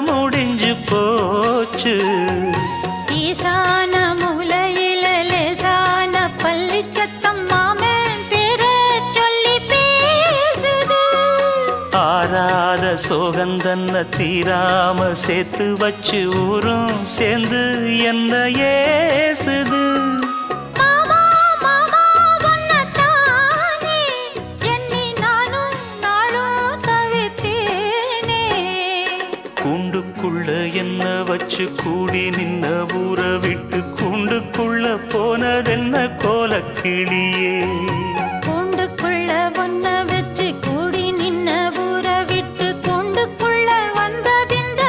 முடிஞ்சு போச்சு. ஈசான மூலையில லேசான பள்ளி சத்தம் மாமன் பேர சொல்லி பேசுது. ஆறாத சோகந்தன்ன தீராம சேர்த்து வச்சு ஊரும் சேர்ந்து என்ன ஏசுது. மாமா மாமா உன்னத்தானே எண்ணி நானும் நாளும் தவித்தேனே. கூண்டுக்குள்ள என்ன வச்சு கூடி நின்ன ஊரை விட்டு கூண்டுக்குள்ள போனதென்ன கோலக்கிளியே.